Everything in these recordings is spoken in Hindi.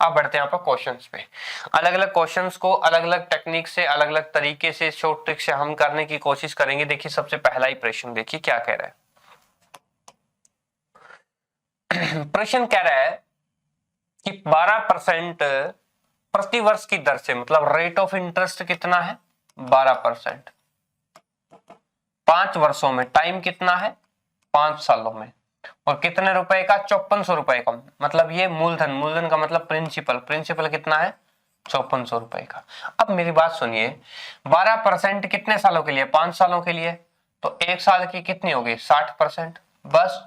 अब बढ़ते हैं यहाँ पर क्वेश्चंस पे। अलग अलग क्वेश्चंस को अलग अलग टेक्निक से, अलग अलग तरीके से, शॉर्ट ट्रिक से हम करने की कोशिश करेंगे। देखिए सबसे पहला ही प्रश्न देखिए क्या कह रहा है। प्रश्न कह रहा है कि 12% प्रतिवर्ष की दर से, मतलब रेट ऑफ इंटरेस्ट कितना है 12%, 5 वर्षों में, टाइम कितना है 5 सालों में, और कितने रुपए का 5400 रुपए का, मतलब ये मूलधन, मूलधन का मतलब प्रिंसिपल, प्रिंसिपल कितना है 5400 रुपए का। अब मेरी बात सुनिए, 12% कितने सालों के लिए, 5 सालों के लिए, तो एक साल की कितनी होगी 60%, बस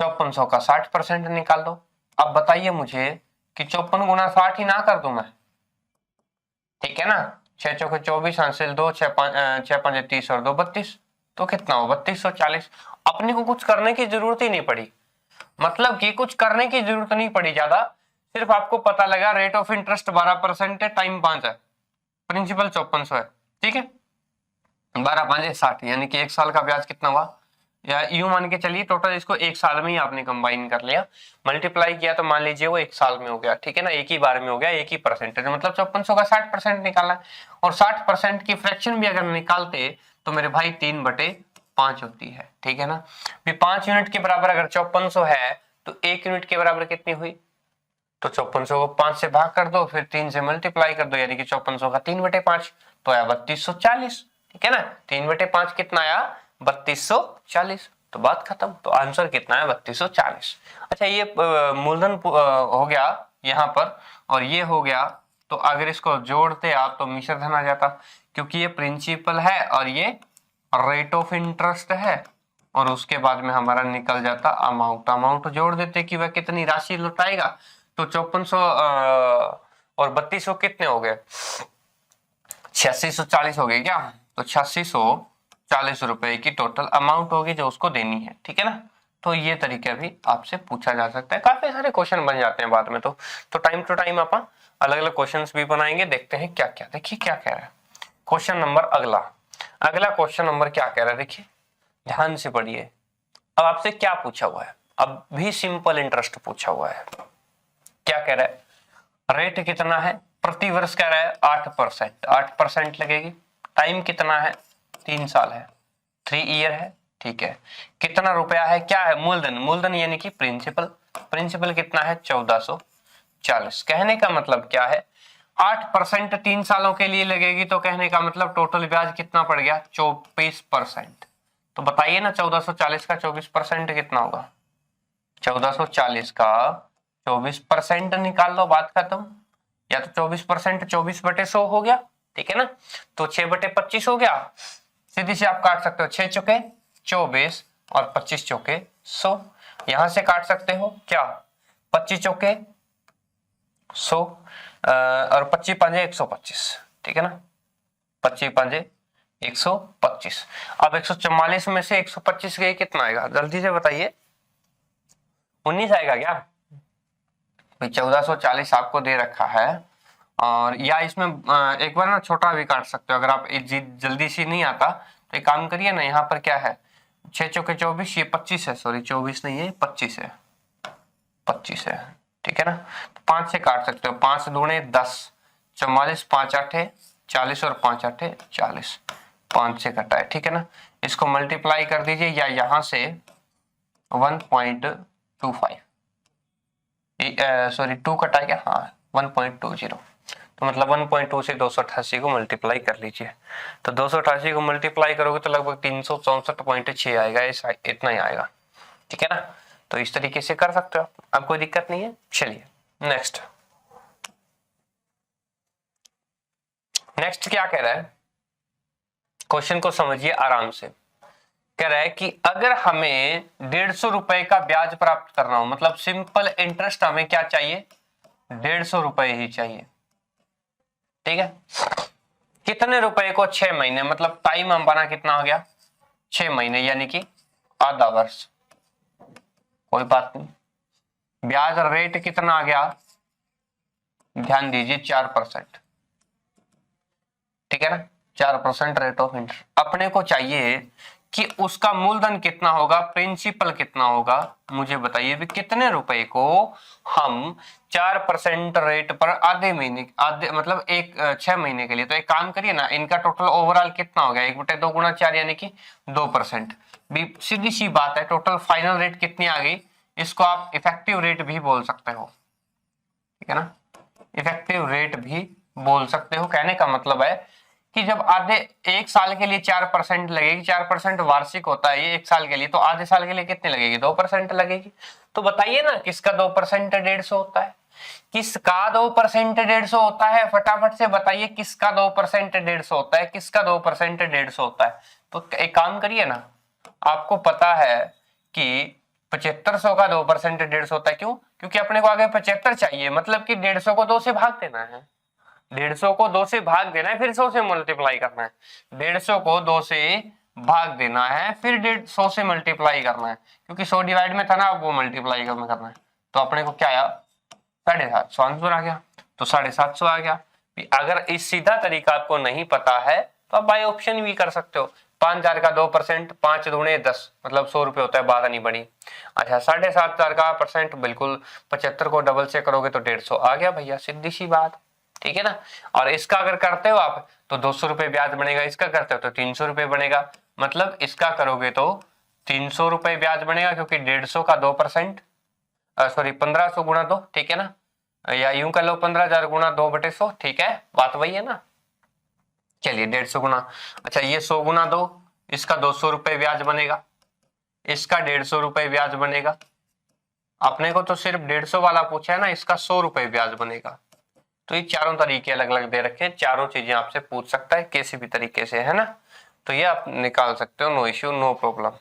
5400 का 60% निकाल दो। अब बताइए मुझे कि 54 गुना 60 ही ना कर दूं मैं, ठीक है ना, 6 चौके 24 हासिल 2, 6 5 30 और 2 32, तो कितना हो 3240। अपने को कुछ करने की जरूरत ही नहीं पड़ी, मतलब कि कुछ करने की जरूरत नहीं पड़ी ज्यादा, सिर्फ आपको पता लगा रेट ऑफ इंटरेस्ट 12% है, टाइम 5 है, प्रिंसिपल 5400 है, ठीक है, 12 5 60, यानी कि एक साल का ब्याज कितना हुआ, या यूं मान के चलिए टोटल इसको एक साल में ही आपने कंबाइन कर लिया, मल्टीप्लाई किया तो मान लीजिए वो एक साल में हो गया, ठीक है ना, एक ही बार में हो गया, एक ही परसेंटेज, मतलब 5400 का 60% निकाला, और 60% की फ्रैक्शन भी अगर निकालते तो मेरे भाई 3/5 होती है, ठीक है ना। 5 यूनिट के बराबर अगर 5400 है तो 1 यूनिट के बराबर कितनी हुई, तो 5400 को 5 से भाग कर दो, फिर 3 से मल्टीप्लाई कर दो, यानी कि 5400 का 3/5, तो आया 3240, ठीक है ना, 3/5 कितना आया 3240, तो बात खत्म। तो आंसर कितना है 3240। अच्छा ये मूलधन हो गया यहाँ पर, और ये हो गया, तो अगर इसको जोड़ते आप तो मिश्रधन आ जाता, क्योंकि ये प्रिंसिपल है और ये रेट ऑफ इंटरेस्ट है, और उसके बाद में हमारा निकल जाता अमाउंट, अमाउंट जोड़ देते कि वह कितनी राशि लौटाएगा, तो 5400 और 3200 कितने हो गए 8640 हो गए क्या, तो 8640 रुपए की टोटल अमाउंट होगी जो उसको देनी है, ठीक है ना। तो ये तरीका भी आपसे पूछा जा सकता है, काफी सारे क्वेश्चन बन जाते हैं बाद में, तो टाइम टू टाइम आप अलग अलग क्वेश्चंस भी बनाएंगे, देखते हैं क्या क्या। देखिए क्या कह रहा है क्वेश्चन नंबर अगला, अगला क्वेश्चन नंबर क्या कह रहा है, देखिए ध्यान से पढ़िए। अब आपसे क्या पूछा हुआ है, अब भी सिंपल इंटरेस्ट पूछा हुआ है, क्या कह रहा है, रेट कितना है प्रति वर्ष, कह रहा है 8%, 8% लगेगी, टाइम कितना है 3 साल है, 3 ईयर है, ठीक है, कितना रुपया है, क्या है मूलधन, मूलधन यानी कि प्रिंसिपल, प्रिंसिपल कितना है 1440। कहने का मतलब क्या है, 8% 3 सालों के लिए लगेगी, तो कहने का मतलब टोटल ब्याज कितना पड़ गया 24%। तो बताइए ना 1440 का 24% कितना होगा, 1440 का 24% निकाल लो, बात खत्म, या तो 24% 24/100 हो गया, ठीक है ना, तो 6/25 हो गया, सीधी से आप काट सकते हो, 6 चौके 24 और 25 चौके 100, यहां से काट सकते हो क्या 25 चौके 100 और 25 पंजे 125, ठीक है ना, 25 पंजे 125। अब 144 में से 125 गए कितना आएगा, जल्दी से बताइए, 19 आएगा क्या, 1440 आपको दे रखा है, और या इसमें एक बार ना छोटा भी काट सकते हो, अगर आप जल्दी से नहीं आता तो एक काम करिए ना, यहाँ पर क्या है 6 चौके 24, ये 25 है, सॉरी 24 नहीं है 25 है, 25 है, ठीक है ना, 5 से काट सकते हो, 5 दूने 10, 44 5 8 40 और 5 8 40, 5 से कटा है, ठीक है ना, इसको मल्टीप्लाई कर दीजिए, या यहाँ से 1.25, सॉरी 2 कटा गया, हाँ 1.20, तो मतलब 1.2 से 288 को मल्टीप्लाई कर लीजिए, तो 288 को मल्टीप्लाई करोगे तो लगभग 364.6 आएगा, इतना ही आएगा, ठीक है ना। तो इस तरीके से कर सकते हो आप, कोई दिक्कत नहीं है। चलिए नेक्स्ट, नेक्स्ट क्या कह रहा है, क्वेश्चन को समझिए आराम से। कह रहा है कि अगर हमें 150 रुपए का ब्याज प्राप्त करना हो, मतलब सिंपल इंटरेस्ट हमें क्या चाहिए 150 रुपए ही चाहिए, ठीक है, कितने रुपए को 6 महीने, मतलब टाइम हमारा कितना हो गया 6 महीने, यानी कि आधा वर्ष, कोई बात नहीं, ब्याज रेट कितना आ गया, ध्यान दीजिए 4%, ठीक है ना, 4% रेट ऑफ इंटरेस्ट। अपने को चाहिए कि उसका मूलधन कितना होगा, प्रिंसिपल कितना होगा, मुझे बताइए भी कितने रुपए को हम 4% रेट पर आधे महीने, आधे मतलब 6 महीने के लिए। तो एक काम करिए ना, इनका टोटल ओवरऑल कितना हो गया, 1/2 गुणा 4 यानी कि 2%। भी सीधी सी बात है, टोटल फाइनल रेट कितनी आ गई, इसको आप इफेक्टिव रेट भी बोल सकते हो, ठीक है ना, इफेक्टिव रेट भी बोल सकते हो। कहने का मतलब है कि जब आधे एक साल के लिए 4% लगेगी, 4% वार्षिक होता है ये एक साल के लिए, तो आधे साल के लिए कितने लगेगी, 2% लगेगी। तो बताइए ना किसका 2% 150 होता है, किसका 2% 150 होता है, फटाफट से बताइए किसका 2% 150 होता है, किसका 2% 150 होता है। तो एक काम करिए ना, आपको पता है कि 7500 का 2% 150 होता है, क्यों, क्योंकि अपने को आगे 75 चाहिए, मतलब कि 150 को 2 से भाग देना है, 150 को 2 से भाग देना है, फिर 100 से मल्टीप्लाई करना है, 150 को 2 से भाग देना है, फिर 100 से मल्टीप्लाई करना है, क्योंकि 100 डिवाइड में था ना, अब वो मल्टीप्लाई करना है। तो अपने को क्या आया, 750 आंसर आ गया। तो 750 आ गया। अगर इस सीधा तरीका आपको नहीं पता है तो आप बाय ऑप्शन भी कर सकते हो। 5000 का 2%, 5 दूने 10, मतलब 100 रुपए होता है, बात नहीं बड़ी। अच्छा 7,500 का परसेंट, बिल्कुल 75 को डबल से करोगे तो 150 आ गया भैया, सीधी सी बात, ठीक है ना। और इसका अगर करते हो आप तो 200 रुपए ब्याज बनेगा, इसका करते हो तो 300 रुपए बनेगा, मतलब इसका करोगे तो 300 रुपए ब्याज बनेगा, क्योंकि 150 का 2%, सॉरी 1500 गुणा 2, ठीक है ना, या यूं कर लो 15,000 गुणा 2/100, ठीक है, बात वही है ना। चलिए 150 गुना, अच्छा ये 100 गुना 2, इसका 200 रुपए ब्याज बनेगा, इसका 150 रुपए ब्याज बनेगा। अपने को तो सिर्फ 150 वाला पूछा है ना, इसका 100 रुपए ब्याज बनेगा। तो ये चारों तरीके अलग अलग दे रखे हैं, चारों चीजें आपसे पूछ सकता है किसी भी तरीके से, है ना। तो ये आप निकाल सकते हो, नो इश्यू, नो प्रॉब्लम।